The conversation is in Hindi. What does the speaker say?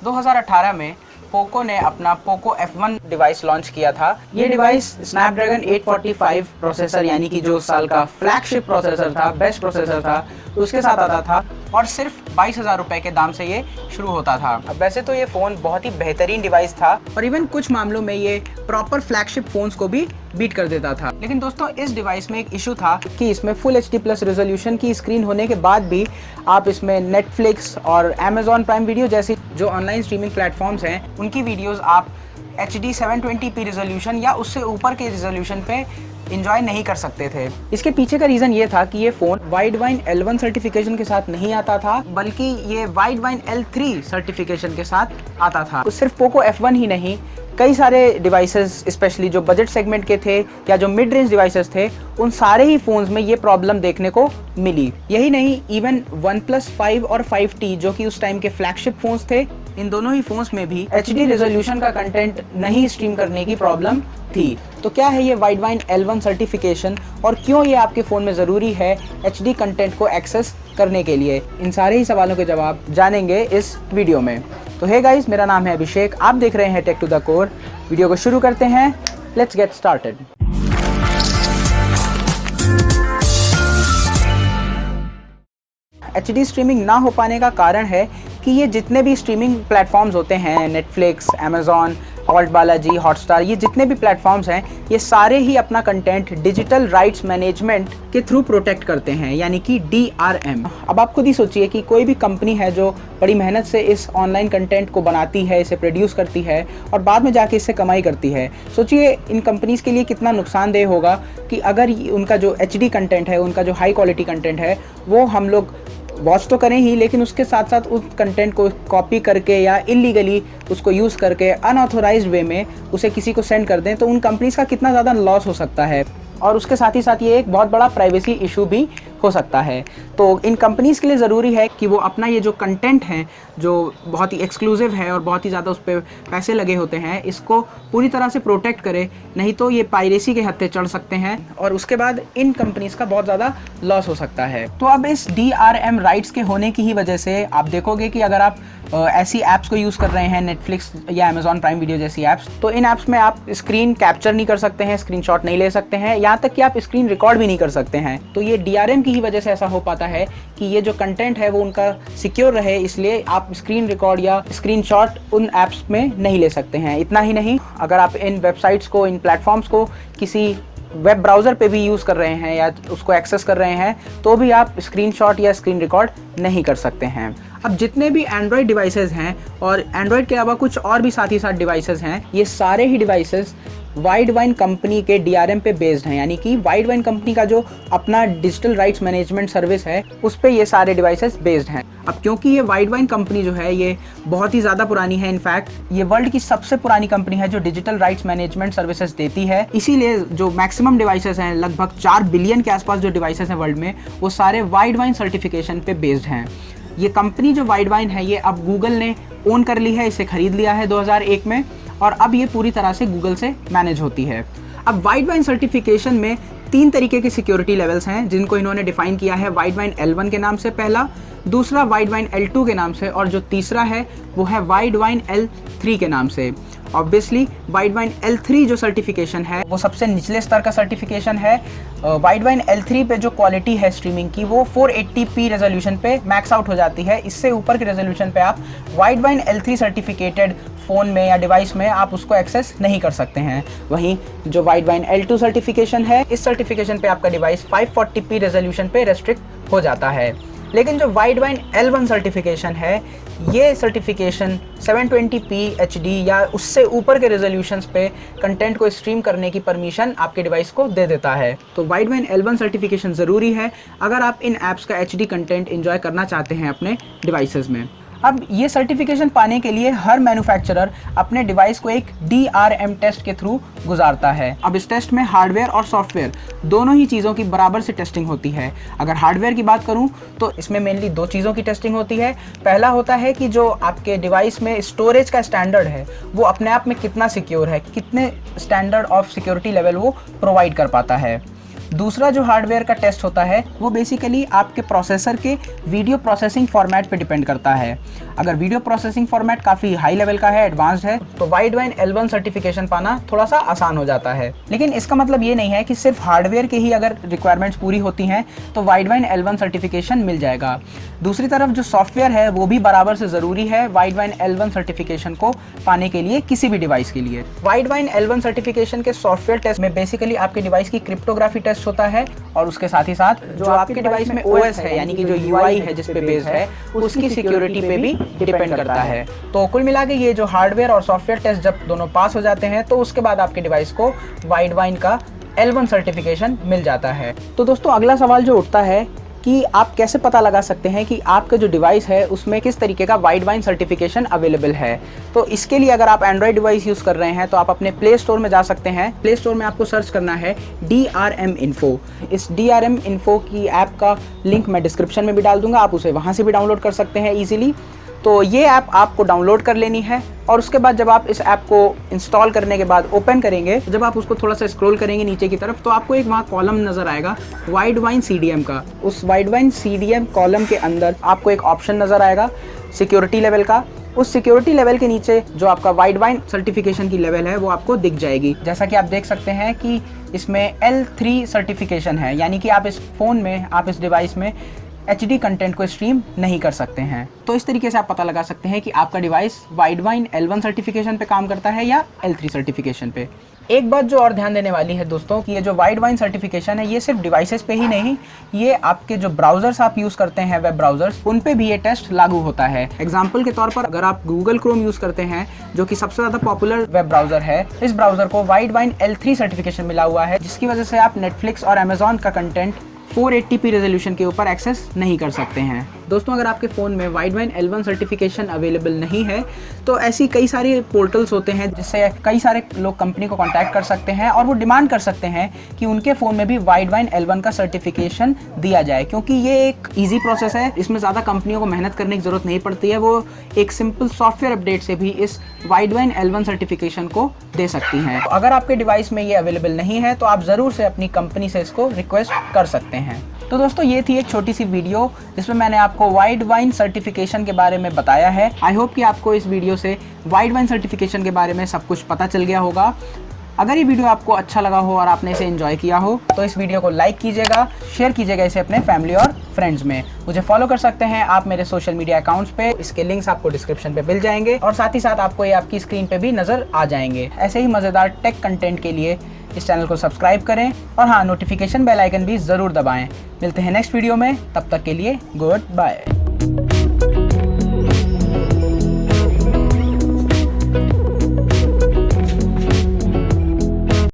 2018 में पोको ने अपना पोको F1 डिवाइस लॉन्च किया था। ये डिवाइस स्नैपड्रैगन 845 प्रोसेसर यानी कि जो उस साल का फ्लैगशिप प्रोसेसर था, बेस्ट प्रोसेसर था, उसके साथ आता था और सिर्फ 22,000 रुपए के दाम से ये शुरू होता था। अब वैसे तो ये फ़ोन बहुत ही बेहतरीन डिवाइस था और इवन कुछ मामलों में ये प्रॉपर फ्लैगशिप फ़ोन्स को भी बीट कर देता था। लेकिन दोस्तों इस डिवाइस में एक इशू था कि इसमें फुल HD+ रेजोल्यूशन की स्क्रीन होने के बाद भी आप इसमें नेटफ्लिक्स और Amazon प्राइम वीडियो जैसी जो ऑनलाइन स्ट्रीमिंग प्लेटफॉर्म्स हैं उनकी वीडियोस आप HD 720p रेजोल्यूशन या उससे ऊपर के रेजोल्यूशन पे इंजॉय नहीं कर सकते थे। इसके पीछे का रीज़न ये था कि ये फ़ोन वाइडवाइन L1 सर्टिफिकेशन के साथ नहीं आता था, बल्कि ये वाइडवाइन L3 सर्टिफिकेशन के साथ आता था। सिर्फ पोको F1 ही नहीं, कई सारे डिवाइसेस स्पेशली जो बजट सेगमेंट के थे या जो मिड रेंज डिवाइसेस थे, उन सारे ही फ़ोन्स में ये प्रॉब्लम देखने को मिली। यही नहीं, इवन OnePlus 5 और 5T जो कि उस टाइम के फ्लैगशिप फ़ोन्स थे, इन दोनों ही फ़ोन्स में भी HD रेजोल्यूशन का कंटेंट नहीं स्ट्रीम करने की प्रॉब्लम थी। तो क्या है ये वाइडवाइन L1 सर्टिफिकेशन और क्यों ये आपके फ़ोन में ज़रूरी है HD कंटेंट को एक्सेस करने के लिए? इन सारे ही सवालों के जवाब जानेंगे इस वीडियो में। तो हे गाइस, मेरा नाम है अभिषेक, आप देख रहे हैं tech to the core. Video को शुरू करते हैं, let's get started. HD streaming ना हो पाने का कारण है कि ये जितने भी स्ट्रीमिंग प्लेटफॉर्म्स होते हैं, Netflix, Amazon, alt Balaji, Hotstar, ये जितने भी प्लेटफॉर्म्स हैं, ये सारे ही अपना कंटेंट डिजिटल राइट्स मैनेजमेंट के थ्रू प्रोटेक्ट करते हैं, यानी कि DRM। अब आप खुद ही सोचिए कि कोई भी कंपनी है जो बड़ी मेहनत से इस ऑनलाइन कंटेंट को बनाती है, इसे प्रोड्यूस करती है और बाद में जाके इससे कमाई करती है। सोचिए इन कंपनीज़ के लिए कितना नुकसानदेह होगा कि अगर उनका जो HD कंटेंट है, उनका जो हाई क्वालिटी कंटेंट है, वो हम लोग वॉच तो करें ही, लेकिन उसके साथ साथ उस कंटेंट को कॉपी करके या इलीगली उसको यूज़ करके अनऑथोराइज्ड वे में उसे किसी को सेंड कर दें, तो उन कंपनीज़ का कितना ज़्यादा लॉस हो सकता है। और उसके साथ ही साथ ये एक बहुत बड़ा प्राइवेसी इशू भी हो सकता है। तो इन कंपनीज़ के लिए ज़रूरी है कि वो अपना ये जो कंटेंट है, जो बहुत ही एक्सक्लूसिव है और बहुत ही ज़्यादा उस पर पैसे लगे होते हैं, इसको पूरी तरह से प्रोटेक्ट करे, नहीं तो ये पायरेसी के हत्थे चढ़ सकते हैं और उसके बाद इन कंपनीज़ का बहुत ज़्यादा लॉस हो सकता है। तो अब इस DRM राइट्स के होने की ही वजह से आप देखोगे कि अगर आप ऐसी ऐप्स को यूज़ कर रहे हैं, नेटफ्लिक्स या Amazon प्राइम वीडियो जैसी ऐप्स, तो इन ऐप्स में आप स्क्रीन कैप्चर नहीं कर सकते हैं, स्क्रीनशॉट नहीं ले सकते हैं, यहाँ तक कि आप स्क्रीन रिकॉर्ड भी नहीं कर सकते हैं। तो ये DRM की ही वजह से ऐसा हो पाता है कि ये जो कंटेंट है वो उनका सिक्योर रहे, इसलिए आप स्क्रीन रिकॉर्ड या स्क्रीनशॉट उन ऐप्स में नहीं ले सकते हैं। इतना ही नहीं, अगर आप इन वेबसाइट्स को, इन प्लेटफॉर्म्स को किसी वेब ब्राउज़र पे भी यूज़ कर रहे हैं या उसको एक्सेस कर रहे हैं, तो भी आप स्क्रीनशॉट या स्क्रीन रिकॉर्ड नहीं कर सकते हैं। अब जितने भी एंड्रॉयड डिवाइसेस हैं और एंड्रॉयड के अलावा कुछ और भी साथ ही साथ डिवाइसेस हैं, ये सारे ही डिवाइसेस वाइडवाइन कंपनी के DRM पे बेस्ड हैं, यानी कि वाइडवाइन कंपनी का जो अपना डिजिटल राइट्स मैनेजमेंट सर्विस है, उस पे ये सारे डिवाइसेस बेस्ड हैं। अब क्योंकि ये वाइडवाइन कंपनी जो है ये बहुत ही ज़्यादा पुरानी है, इनफैक्ट ये वर्ल्ड की सबसे पुरानी कंपनी है जो डिजिटल राइट्स मैनेजमेंट सर्विसेज देती है, इसीलिए जो मैक्सिमम डिवाइसेस हैं, लगभग 4 बिलियन के आसपास जो डिवाइसेस हैं वर्ल्ड में, वो सारे वाइडवाइन सर्टिफिकेशन पे बेस्ड हैं। ये कंपनी जो वाइडवाइन है, ये अब गूगल ने ओन कर ली है, इसे खरीद लिया है 2001 में, और अब ये पूरी तरह से गूगल से मैनेज होती है। अब वाइडवाइन सर्टिफिकेशन में 3 तरीके के सिक्योरिटी लेवल्स हैं जिनको इन्होंने डिफाइन किया है। वाइडवाइन L1 के नाम से पहला, दूसरा वाइडवाइन L2 के नाम से, और जो तीसरा है वो है वाइडवाइन L3 के नाम से। ऑब्वियसली वाइडवाइन L3 जो सर्टिफिकेशन है वो सबसे निचले स्तर का सर्टिफिकेशन है। वाइडवाइन L3 पे जो क्वालिटी है स्ट्रीमिंग की, वो 480p रेजोल्यूशन पे मैक्स आउट हो जाती है। इससे ऊपर के रेजोल्यूशन पे आप वाइडवाइन L3 सर्टिफिकेटेड फ़ोन में या डिवाइस में आप उसको एक्सेस नहीं कर सकते हैं। वहीं जो वाइडवाइन L2 सर्टिफिकेशन है, इस सर्टिफिकेशन पे आपका डिवाइस 540p रेजोल्यूशन पे रेस्ट्रिक्ट हो जाता है। लेकिन जो वाइडवाइन L1 सर्टिफिकेशन है, ये सर्टिफिकेशन 720p HD या उससे ऊपर के रेजोल्यूशंस पे कंटेंट को स्ट्रीम करने की परमिशन आपके डिवाइस को दे देता है। तो वाइडवाइन L1 सर्टिफिकेशन ज़रूरी है अगर आप इन ऐप्स का HD कंटेंट एंजॉय करना चाहते हैं अपने डिवाइसेस में। अब ये सर्टिफिकेशन पाने के लिए हर मैन्युफैक्चरर अपने डिवाइस को एक DRM टेस्ट के थ्रू गुजारता है। अब इस टेस्ट में हार्डवेयर और सॉफ्टवेयर दोनों ही चीज़ों की बराबर से टेस्टिंग होती है। अगर हार्डवेयर की बात करूं तो इसमें मेनली 2 चीज़ों की टेस्टिंग होती है। पहला होता है कि जो आपके डिवाइस में स्टोरेज का स्टैंडर्ड है वो अपने आप में कितना सिक्योर है, कितने स्टैंडर्ड ऑफ सिक्योरिटी लेवल वो प्रोवाइड कर पाता है। दूसरा जो हार्डवेयर का टेस्ट होता है वो बेसिकली आपके प्रोसेसर के वीडियो प्रोसेसिंग फॉर्मेट पे डिपेंड करता है। अगर वीडियो प्रोसेसिंग फॉर्मेट काफ़ी हाई लेवल का है, एडवांस्ड है, तो वाइडवाइन L1 सर्टिफिकेशन पाना थोड़ा सा आसान हो जाता है। लेकिन इसका मतलब ये नहीं है कि सिर्फ हार्डवेयर के ही अगर रिक्वायरमेंट्स पूरी होती हैं तो वाइडवाइन L1 सर्टिफिकेशन मिल जाएगा। दूसरी तरफ जो सॉफ्टवेयर है वो भी बराबर से ज़रूरी है वाइडवाइन L1 सर्टिफिकेशन को पाने के लिए, किसी भी डिवाइस के लिए। वाइडवाइन L1 सर्टिफिकेशन के सॉफ्टवेयर टेस्ट में बेसिकली आपके डिवाइस की क्रिप्टोग्राफी टेस्ट होता है और उसके साथ ही साथ जो आपके डिवाइस में OS है यानी कि जो UI है जिस पे बेस्ड है उसकी सिक्योरिटी पे भी डिपेंड करता है। तो कुल मिला के ये जो हार्डवेयर और सॉफ्टवेयर टेस्ट जब दोनों पास हो जाते हैं तो उसके बाद आपके डिवाइस को वाइडवाइन का L1 सर्टिफिकेशन मिल जाता है। तो दोस्तों अगला सवाल जो उठता है कि आप कैसे पता लगा सकते हैं कि आपका जो डिवाइस है उसमें किस तरीके का वाइडवाइन सर्टिफिकेशन अवेलेबल है। तो इसके लिए अगर आप एंड्रॉयड डिवाइस यूज़ कर रहे हैं तो आप अपने प्ले स्टोर में जा सकते हैं। प्ले स्टोर में आपको सर्च करना है DRM Info। इस DRM Info की ऐप का लिंक मैं डिस्क्रिप्शन में भी डाल दूंगा, आप उसे वहाँ से भी डाउनलोड कर सकते हैं ईजिली। तो ये ऐप आपको डाउनलोड कर लेनी है और उसके बाद जब आप इस ऐप को इंस्टॉल करने के बाद ओपन करेंगे, जब आप उसको थोड़ा सा स्क्रॉल करेंगे नीचे की तरफ तो आपको एक वहाँ कॉलम नज़र आएगा वाइडवाइन CDM का। उस वाइडवाइन CDM कॉलम के अंदर आपको एक ऑप्शन नज़र आएगा सिक्योरिटी लेवल का। उस सिक्योरिटी लेवल के नीचे जो आपका वाइडवाइन सर्टिफिकेशन की लेवल है वो आपको दिख जाएगी। जैसा कि आप देख सकते हैं कि इसमें L3 सर्टिफिकेशन है, यानी कि आप इस फ़ोन में, आप इस डिवाइस में HD कंटेंट को स्ट्रीम नहीं कर सकते हैं। तो इस तरीके से आप पता लगा सकते हैं कि आपका डिवाइस वाइडवाइन L1 सर्टिफिकेशन पे काम करता है या L3 सर्टिफिकेशन पे। एक बात जो और ध्यान देने वाली है दोस्तों कि ये जो वाइडवाइन सर्टिफिकेशन है ये सिर्फ डिवाइसेस पे ही नहीं, ये आपके जो ब्राउजर्स आप यूज़ करते हैं, वेब ब्राउजर्स, उन पे भी ये टेस्ट लागू होता है। एग्जाम्पल के तौर पर अगर आप गूगल क्रोम यूज़ करते हैं जो कि सबसे ज़्यादा पॉपुलर वेब ब्राउजर है, इस ब्राउजर को वाइडवाइन L3 सर्टिफिकेशन मिला हुआ है, जिसकी वजह से आप नेटफ्लिक्स और अमेजॉन का कंटेंट 480p रेजोल्यूशन के ऊपर एक्सेस नहीं कर सकते हैं। दोस्तों अगर आपके फ़ोन में वाइडवाइन L1 सर्टिफिकेशन अवेलेबल नहीं है तो ऐसी कई सारे पोर्टल्स होते हैं जिससे कई सारे लोग कंपनी को कांटेक्ट कर सकते हैं और वो डिमांड कर सकते हैं कि उनके फ़ोन में भी वाइडवाइन L1 का सर्टिफिकेशन दिया जाए, क्योंकि ये एक ईजी प्रोसेस है, इसमें ज़्यादा कंपनियों को मेहनत करने की ज़रूरत नहीं पड़ती है। वो एक सिंपल सॉफ्टवेयर अपडेट से भी इस वाइडवाइन L1 सर्टिफिकेशन को दे सकती हैं। तो अगर आपके डिवाइस में ये अवेलेबल नहीं है तो आप ज़रूर से अपनी कंपनी से इसको रिक्वेस्ट कर सकते हैं। तो दोस्तों ये थी एक छोटी सी वीडियो जिसमें मैंने आपको वाइडवाइन सर्टिफिकेशन के बारे में बताया है। आई होप कि आपको इस वीडियो से वाइडवाइन सर्टिफिकेशन के बारे में सब कुछ पता चल गया होगा। अगर ये वीडियो आपको अच्छा लगा हो और आपने इसे एंजॉय किया हो तो इस वीडियो को लाइक कीजिएगा, शेयर कीजिएगा इसे अपने फैमिली और फ्रेंड्स में। मुझे फॉलो कर सकते हैं आप मेरे सोशल मीडिया अकाउंट्स पे, इसके लिंक्स आपको डिस्क्रिप्शन पे मिल जाएंगे और साथ ही साथ आपको ये आपकी स्क्रीन पे भी नज़र आ जाएंगे। ऐसे ही मज़ेदार टेक कंटेंट के लिए इस चैनल को सब्सक्राइब करें और हाँ, नोटिफिकेशन बेल आइकन भी ज़रूर दबाएं। मिलते हैं नेक्स्ट वीडियो में, तब तक के लिए गुड बाय।